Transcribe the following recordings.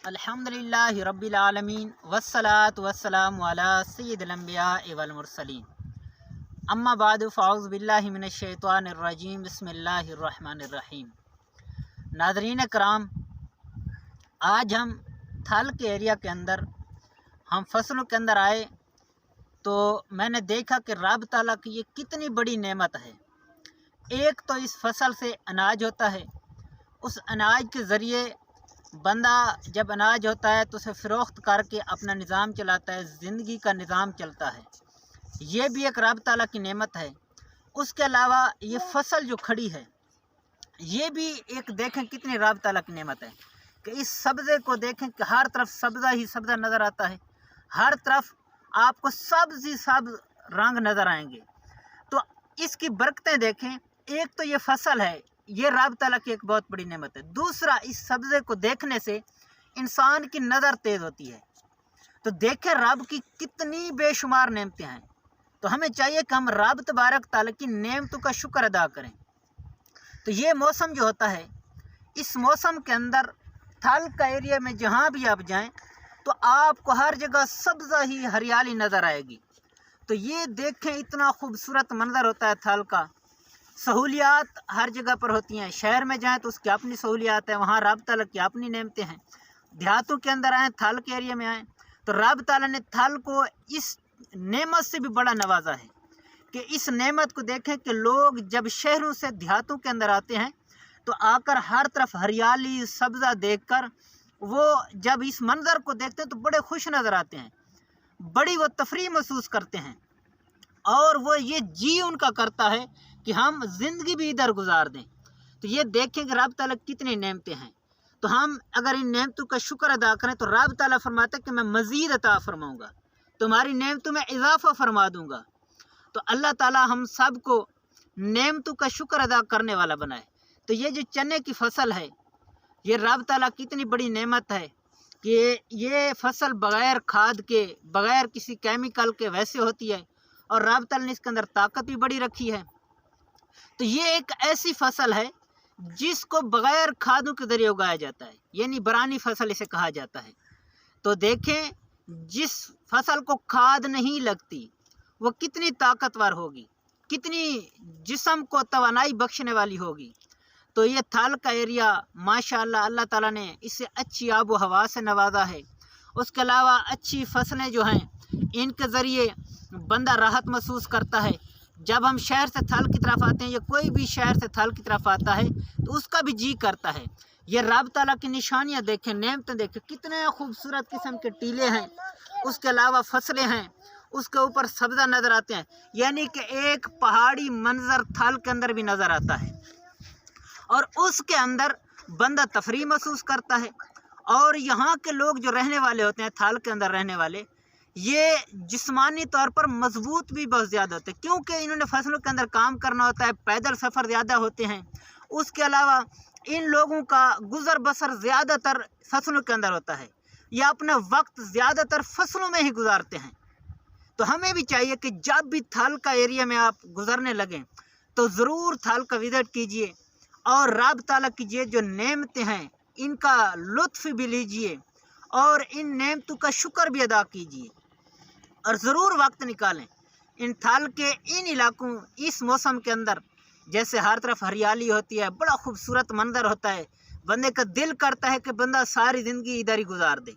अल्हम्दुलिल्लाहि रब्बिल आलमीन वस्सलातु वस्सलामु अला सय्यिदिल अंबिया'i वल मुरसलीन अम्मा बादु फ़अऊज़ु बिल्लाहि मिनश शैतानिर रजीम बिस्मिल्लाहिर रहमानिर रहीम। नाज़रीन कराम, आज हम थल के एरिया के अंदर हम फसलों के अंदर आए तो मैंने देखा कि रब ताला की ये कितनी बड़ी नेमत है। एक तो इस फसल से अनाज होता है, उस अनाज के ज़रिए बंदा जब अनाज होता है तो उसे फ़रोख्त करके अपना निज़ाम चलाता है, ज़िंदगी का निज़ाम चलता है। ये भी एक रब ताला की नेमत है। उसके अलावा ये फसल जो खड़ी है ये भी एक देखें कितनी रब ताला की नेमत है कि इस सब्ज़े को देखें कि हर तरफ सब्ज़ा ही सब्ज़ा नज़र आता है, हर तरफ आपको सब्ज़ ही सब्ज़ रंग नज़र आएंगे। तो इसकी बरकतें देखें। एक तो ये फसल है, ये रब ताला की एक बहुत बड़ी नेमत है। दूसरा, इस सब्ज़े को देखने से इंसान की नज़र तेज़ होती है। तो देखें रब की कितनी बेशुमार नेमतें हैं। तो हमें चाहिए कि हम रब तबारक ताला की नेमतों का शुक्र अदा करें। तो ये मौसम जो होता है, इस मौसम के अंदर थल का एरिया में जहाँ भी आप जाएं तो आपको हर जगह सब्ज़ा ही हरियाली नज़र आएगी। तो ये देखें इतना खूबसूरत मंजर होता है थल का। सहूलियात हर जगह पर होती हैं। शहर में जाएं तो उसकी अपनी सहूलियात है, वहाँ रब ताला की अपनी नेमतें हैं। देहातों के अंदर आएँ, थल के एरिया में आएँ तो रब ताला ने थल को इस नेमत से भी बड़ा नवाजा है कि इस नेमत को देखें कि लोग जब शहरों से देहातों के अंदर आते हैं तो आकर हर तरफ हरियाली सब्ज़ा देखकर वो जब इस मंज़र को देखते हैं तो बड़े खुश नज़र आते हैं, बड़ी वो तफरीह महसूस करते हैं और वो ये जी उनका करता है कि हम ज़िंदगी भी इधर गुजार दें। तो ये देखें कि रब ताला कितनी नेमतें हैं। तो हम अगर इन नेमतों का शुक्र अदा करें तो रब ताला फरमाता है कि मैं मज़ीद अता फरमाऊँगा, तुम्हारी नेमतों में इजाफ़ा फरमा दूँगा। तो अल्लाह ताला हम सब को नेमतों का शुक्र अदा करने वाला बनाए। तो ये जो चने की फसल है, ये रब ताला कितनी बड़ी नेमत है कि ये फसल बग़ैर खाद के, बग़ैर किसी केमिकल के वैसे होती है और रब ताला ने इसके अंदर ताकत भी बड़ी रखी है। तो ये एक ऐसी फसल है जिसको बग़ैर खादों के ज़रिए उगाया जाता है, यानी बरानी फसल इसे कहा जाता है। तो देखें जिस फसल को खाद नहीं लगती वो कितनी ताकतवर होगी, कितनी जिस्म को तवानाई बख्शने वाली होगी। तो ये थल का एरिया माशाअल्लाह अल्लाह ताला ने इससे अच्छी आबो हवा से नवाजा है। उसके अलावा अच्छी फसलें जो हैं इनके ज़रिए बंदा राहत महसूस करता है। जब हम शहर से थल की तरफ आते हैं या कोई भी शहर से थल की तरफ आता है तो उसका भी जी करता है। ये रब ताला की निशानियाँ देखें, नेमतें देखें, कितने खूबसूरत किस्म के टीले हैं, उसके अलावा फसलें हैं, उसके ऊपर सब्ज़ा नज़र आते हैं, यानी कि एक पहाड़ी मंजर थल के अंदर भी नज़र आता है और उसके अंदर बंदा तफरीह महसूस करता है। और यहाँ के लोग जो रहने वाले होते हैं, थल के अंदर रहने वाले, ये जिस्मानी तौर पर मजबूत भी बहुत ज़्यादा होते हैं क्योंकि इन्होंने फसलों के अंदर काम करना होता है, पैदल सफ़र ज़्यादा होते हैं। उसके अलावा इन लोगों का गुज़र बसर ज़्यादातर फसलों के अंदर होता है, या अपना वक्त ज़्यादातर फसलों में ही गुजारते हैं। तो हमें भी चाहिए कि जब भी थल का एरिया में आप गुजरने लगें तो ज़रूर थल का विज़िट कीजिए और रब ताला की ये जो नेमतें हैं इनका लुत्फ़ भी लीजिए और इन नेमतों का शुक्र भी अदा कीजिए और ज़रूर वक्त निकालें इन थल के इन इलाकों, इस मौसम के अंदर जैसे हर तरफ हरियाली होती है, बड़ा खूबसूरत मंजर होता है, बंदे का दिल करता है कि बंदा सारी ज़िंदगी इधर ही गुजार दे।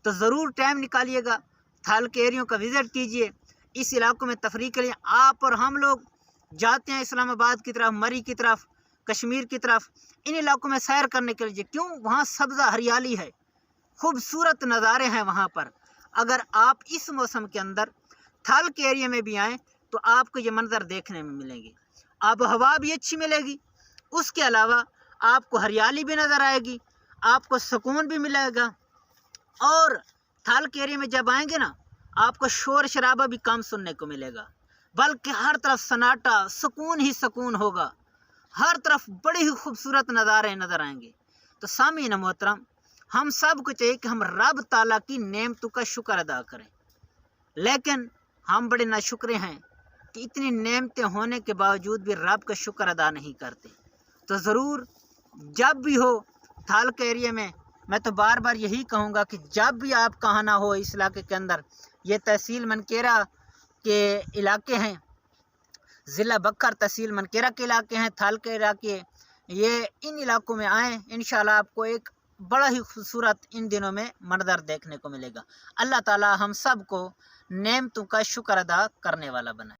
तो ज़रूर टाइम निकालिएगा, थल के एरियो का विज़िट कीजिए। इस इलाकों में तफरीह के लिए आप और हम लोग जाते हैं इस्लामाबाद की तरफ, मरी की तरफ, कश्मीर की तरफ, इन इलाकों में सैर करने के लिए। क्यों? वहाँ सब्ज़ा हरियाली है, खूबसूरत नज़ारे हैं वहाँ पर। अगर आप इस मौसम के अंदर थल के एरिया में भी आएँ तो आपको ये मंजर देखने में मिलेंगे। आब हवा भी अच्छी मिलेगी, उसके अलावा आपको हरियाली भी नज़र आएगी, आपको सुकून भी मिलेगा। और थल के एरिया में जब आएंगे ना, आपको शोर शराबा भी कम सुनने को मिलेगा, बल्कि हर तरफ सन्नाटा, सुकून ही सुकून होगा, हर तरफ बड़े ही खूबसूरत नज़ारे नज़र आएंगे। तो सामीन मोहतरम, हम सब को चाहिए कि हम रब ताला की नेमतों का शुक्र अदा करें, लेकिन हम बड़े नाशुक्रे हैं कि इतनी नेमतें होने के बावजूद भी रब का शुक्र अदा नहीं करते। तो ज़रूर जब भी हो थल के एरिया में میں تو بار بار یہی کہوں گا کہ جب بھی آپ کہاں نہ ہو اس علاقے کے اندر، یہ تحصیل منکیرا کے علاقے ہیں، ضلع بکر تحصیل منکیرا کے علاقے ہیں، تھال کے علاقے، یہ ان علاقوں میں آئیں، انشاءاللہ آپ کو ایک بڑا ہی خوبصورت ان دنوں میں منظر دیکھنے کو ملے گا۔ اللہ تعالی ہم سب کو نعمتوں کا شکر ادا کرنے والا بنائے۔